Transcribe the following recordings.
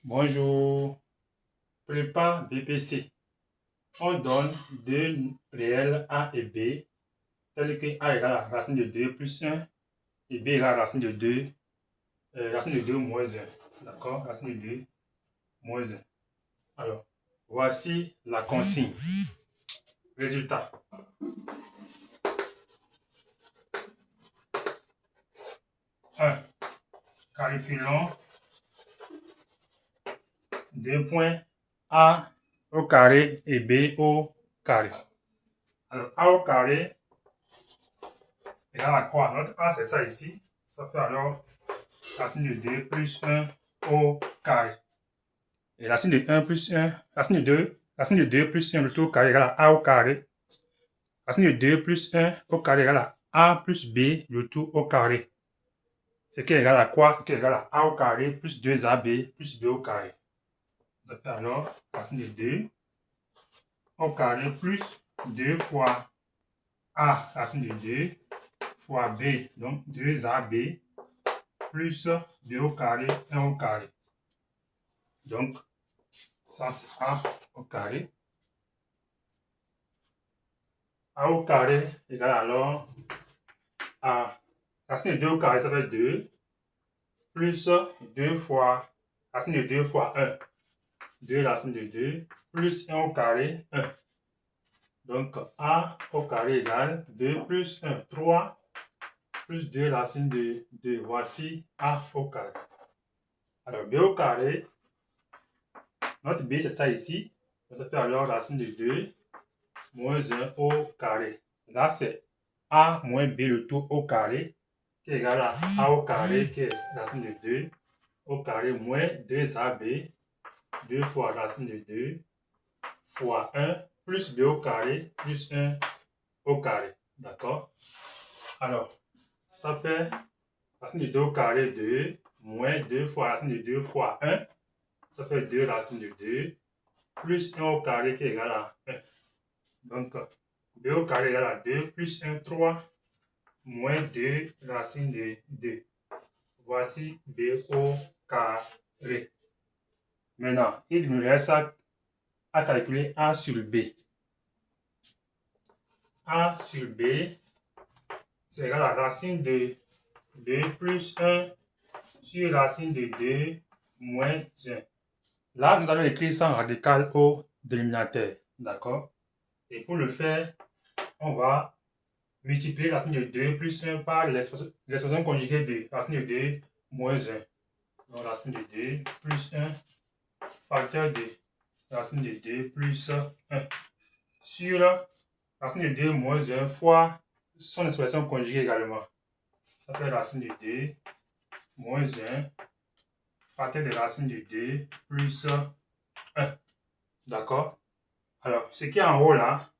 Bonjour, prépa BPC. On donne deux réels A et B, tels que A égale à racine de 2 plus 1 et B égale à racine de 2, racine de 2 moins 1. D'accord? Racine de 2 moins 1. Alors, voici la consigne. Résultat. 1. Calculons 2 points A au carré et B au carré. Alors, A au carré égale à quoi? Notre A, c'est ça ici. Ça fait alors racine de 2 plus 1 au carré. Et racine de 1 plus 1, racine de 2 plus 1 le tout au carré égale à A au carré. Racine de 2 plus 1 au carré égale à A plus B le tout au carré. Ce qui est égal à quoi? Ce qui est égal à A au carré plus 2AB plus B au carré. Ça fait alors racine de 2 au carré plus 2 fois A racine de 2 fois B, donc 2AB plus B au carré, 1 au carré. Donc, ça c'est A au carré. A au carré égale alors à racine de 2 au carré, ça fait 2, plus 2 fois racine de 2 fois 1. 2 racine de 2, plus 1 au carré, 1. Donc, A au carré égale 2 plus 1, 3, plus 2 racine de 2. Voici A au carré. Alors, B au carré, notre B c'est ça ici. Ça fait alors racine de 2 moins 1 au carré. Là, c'est A moins B le tout au carré, qui est égal à A au carré, qui est racine de 2 au carré moins 2AB, 2 fois racine de 2 fois 1 plus B au carré plus 1 au carré. D'accord? Alors, ça fait racine de 2 au carré 2 moins 2 fois racine de 2 fois 1. Ça fait 2 racine de 2 plus 1 au carré qui est égal à 1. Donc, B au carré égale à 2 plus 1, 3 moins 2 racine de 2. Voici B au carré. Maintenant, il nous reste à calculer A sur B. A sur B, c'est égal à racine de 2 plus 1 sur racine de 2 moins 1. Là, nous allons écrire ça en radical au dénominateur. D'accord? Et pour le faire, on va multiplier racine de 2 plus 1 par l'expression conjuguée de racine de 2 moins 1. Donc, racine de 2 plus 1 facteur de racine de 2 plus 1 sur racine de 2 moins 1 fois son expression conjuguée également. Ça fait racine de 2 moins 1 facteur de racine de 2 plus 1. D'accord? Alors, ce qui est en haut là,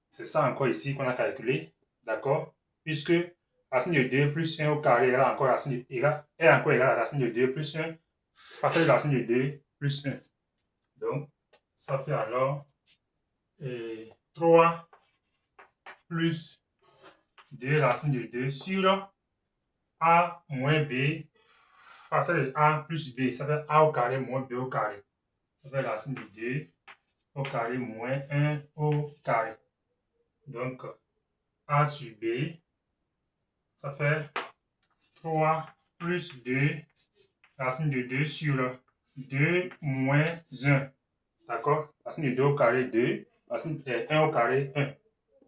c'est ça encore ici qu'on a calculé. D'accord? Puisque racine de 2 plus 1 au carré est encore égal à racine de 2 plus 1 facteur de racine de 2 plus 1. Donc, ça fait alors 3 plus 2 racine de 2 sur A moins B facteur de A plus B. Ça fait A au carré moins B au carré. Ça fait racine de 2 au carré moins 1 au carré. Donc, A sur B, ça fait 3 plus 2 racine de 2 sur 2 moins 1. D'accord? Racine de 2 au carré, 2. Racine de 1 au carré, 1.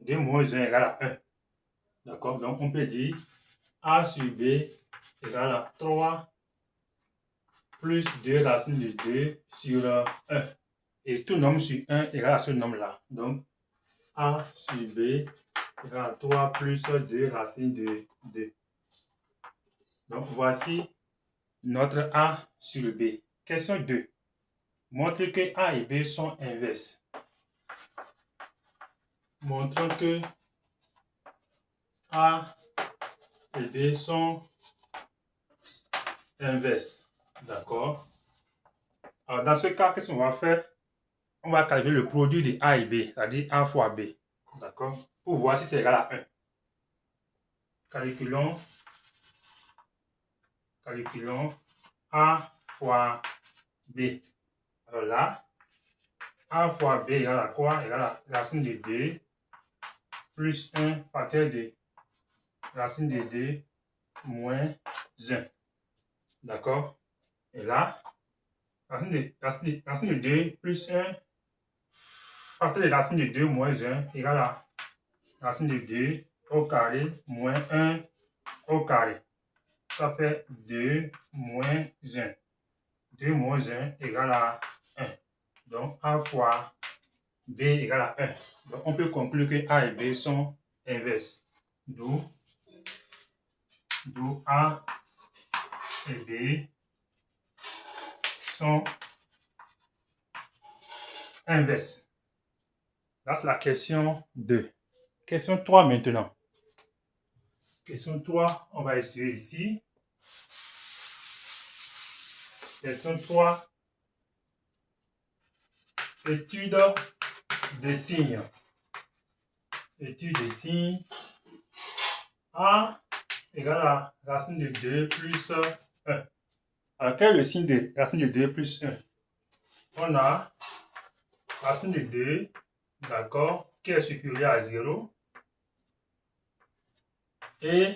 2 moins 1 égale à 1. D'accord? Donc, on peut dire A sur B égale à 3 plus 2 racine de 2 sur 1. Et tout nombre sur 1 égale à ce nombre-là. Donc, A sur B égale à 3 plus 2 racine de 2. Donc, voici notre A sur B. Question 2. Montre que A et B sont inverses. Montrons que A et B sont inverses. D'accord? Alors, dans ce cas, qu'est-ce qu'on va faire? On va calculer le produit de A et B, c'est-à-dire A fois B. D'accord? Pour voir si c'est égal à 1. Calculons A fois B. Alors là, A fois B égale à quoi? Égale à racine de 2 plus 1 facteur de racine de 2 moins 1. D'accord? Et là, racine de 2 plus 1 facteur de racine de 2 moins 1 égale à racine de 2 au carré moins 1 au carré. Ça fait 2 moins 1. 2 moins 1 égale à 1. Donc, A fois B égale à 1. Donc, on peut conclure que A et B sont inverses. D'où A et B sont inverses. Là, c'est la question 2. Question 3 maintenant. Question 3, on va essayer ici. Question 3. Étude des signes. Étude des signes. A égale à racine de 2 plus 1. Alors, quel est le signe de racine de 2 plus 1? On a racine de 2, d'accord, qui est supérieur à 0. Et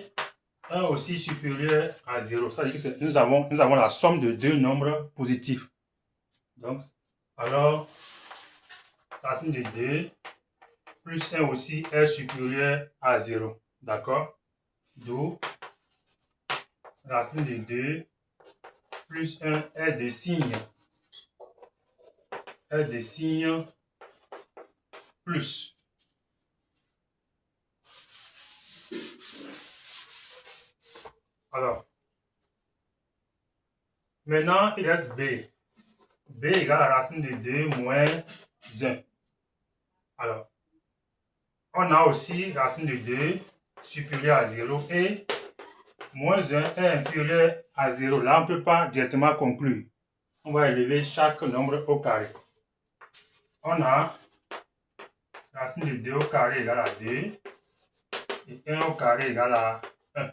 1 aussi supérieur à 0. Ça veut dire que nous avons la somme de deux nombres positifs. Donc, alors, racine de 2 plus 1 aussi est supérieur à 0. D'accord? D'où racine de 2 plus 1 est de signe. Est de signe plus. Alors, maintenant, il reste B. B égale à racine de 2 moins 1. Alors, on a aussi racine de 2 supérieur à 0 et moins 1 est inférieur à 0. Là, on ne peut pas directement conclure. On va élever chaque nombre au carré. On a racine de 2 au carré égale à 2 et 1 au carré égale à 1.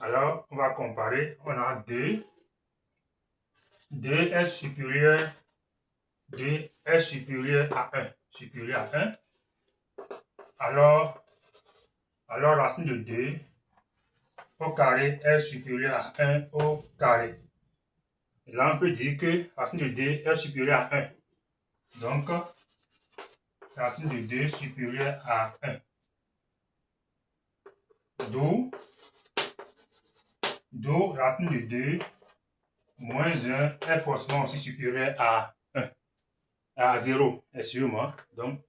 Alors, on va comparer. On a 2. 2 est supérieur à 1. Supérieur à 1. Alors, racine de 2 au carré est supérieur à 1 au carré. Et là, on peut dire que racine de 2 est supérieure à 1. Donc, racine de 2 supérieure à 1. D'où racine de 2 moins 1 est forcément aussi supérieur à 1. À 0, excusez-moi. Donc,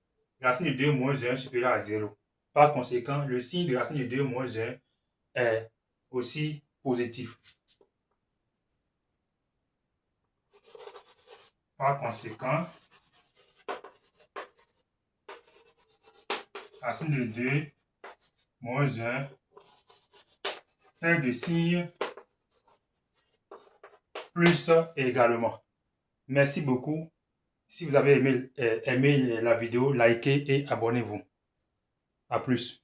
racine de 2 moins 1 supérieur à 0. Par conséquent, le signe de racine de 2 moins 1 est aussi positif. Par conséquent, racine de 2 moins 1 est de signe plus également. Merci beaucoup. Si vous avez aimé la vidéo, likez et abonnez-vous. À plus.